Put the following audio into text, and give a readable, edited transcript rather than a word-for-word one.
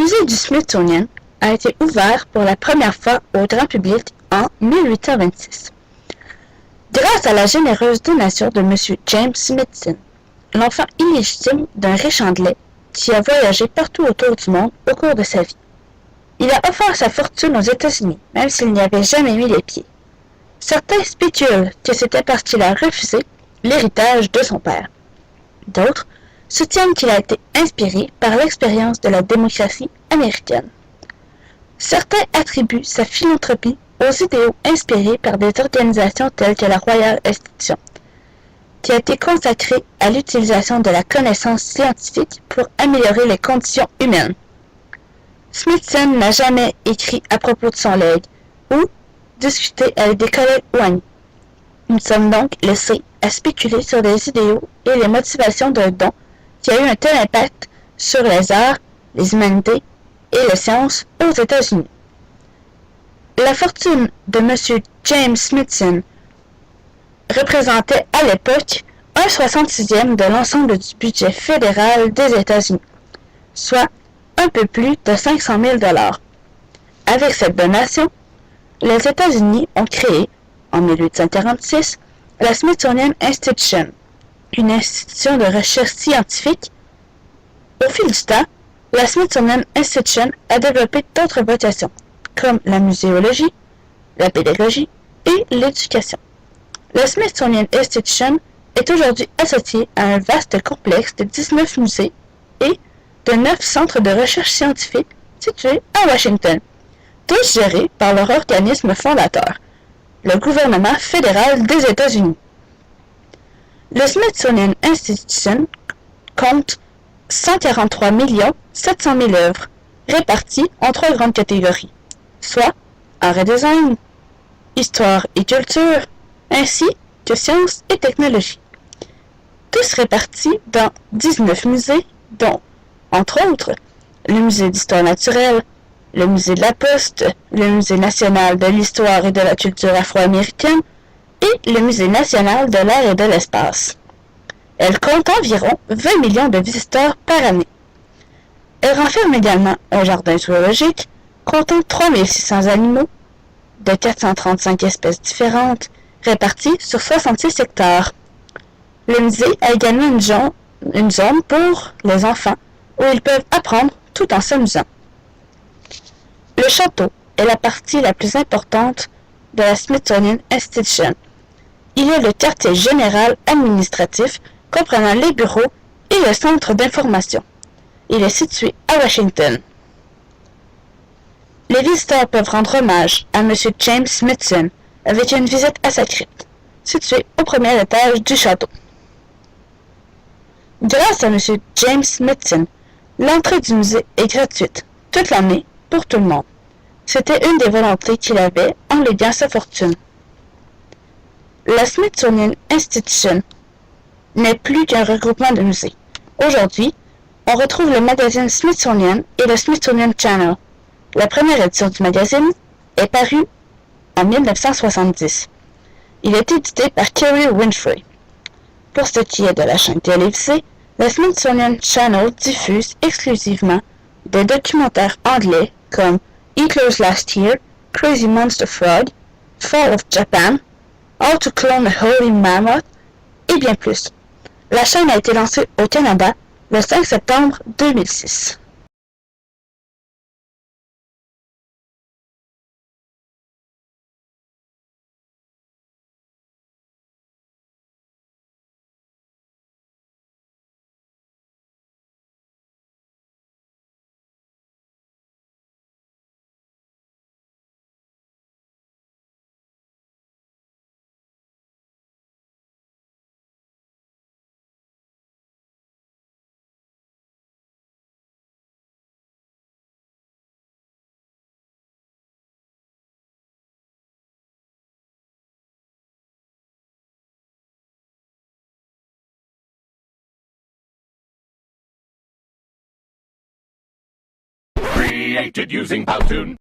musée du Smithsonian a été ouvert pour la première fois au grand public en 1826. Grâce à la généreuse donation de M. James Smithson, l'enfant illégitime d'un riche Anglais qui a voyagé partout autour du monde au cours de sa vie. Il a offert sa fortune aux États-Unis, même s'il n'y avait jamais mis les pieds. Certains spéculent que c'était parce qu'il a refusé l'héritage de son père. D'autres soutiennent qu'il a été inspiré par l'expérience de la démocratie américaine. Certains attribuent sa philanthropie aux idéaux inspirés par des organisations telles que la Royal Institution, qui a été consacrée à l'utilisation de la connaissance scientifique pour améliorer les conditions humaines. Smithson n'a jamais écrit à propos de son legs ou discuté avec des collègues ou amis. Nous sommes donc laissés à spéculer sur les idéaux et les motivations d'un don qui a eu un tel impact sur les arts, les humanités et les sciences aux États-Unis. La fortune de M. James Smithson représentait à l'époque 1/66 de l'ensemble du budget fédéral des États-Unis, soit un peu plus de 500 000 $. Avec cette donation, les États-Unis ont créé, en 1846, la Smithsonian Institution, une institution de recherche scientifique. Au fil du temps, la Smithsonian Institution a développé d'autres vocations, comme la muséologie, la pédagogie et l'éducation. La Smithsonian Institution est aujourd'hui associée à un vaste complexe de 19 musées et de 9 centres de recherche scientifique situés à Washington, tous gérés par leur organisme fondateur, le gouvernement fédéral des États-Unis. Le Smithsonian Institution compte 143 700 000 œuvres, réparties en 3 grandes catégories, soit art et design, histoire et culture, ainsi que sciences et technologie. Tous répartis dans 19 musées, dont, entre autres, le musée d'histoire naturelle, le musée de la Poste, le musée national de l'histoire et de la culture afro-américaine et le musée national de l'air et de l'espace. Elle compte environ 20 millions de visiteurs par année. Elle renferme également un jardin zoologique comptant 3600 animaux de 435 espèces différentes réparties sur 66 hectares. Le musée a également une zone pour les enfants où ils peuvent apprendre tout en s'amusant. Le château est la partie la plus importante de la Smithsonian Institution. Il est le quartier général administratif comprenant les bureaux et le centre d'information. Il est situé à Washington. Les visiteurs peuvent rendre hommage à M. James Smithson avec une visite à sa crypte, située au premier étage du château. Grâce à M. James Smithson, l'entrée du musée est gratuite toute l'année pour tout le monde. C'était une des volontés qu'il avait en léguant sa fortune. La Smithsonian Institution n'est plus qu'un regroupement de musées. Aujourd'hui, on retrouve le magazine Smithsonian et le Smithsonian Channel. La première édition du magazine est parue en 1970. Il est édité par Kerry Winfrey. Pour ce qui est de la chaîne télévisée, la Smithsonian Channel diffuse exclusivement des documentaires anglais comme Hitler's Last Year, Crazy Monster Frog, Fall of Japan, How to Clone a Holy Mammoth et bien plus. La chaîne a été lancée au Canada le 5 septembre 2006. Created using Powtoon.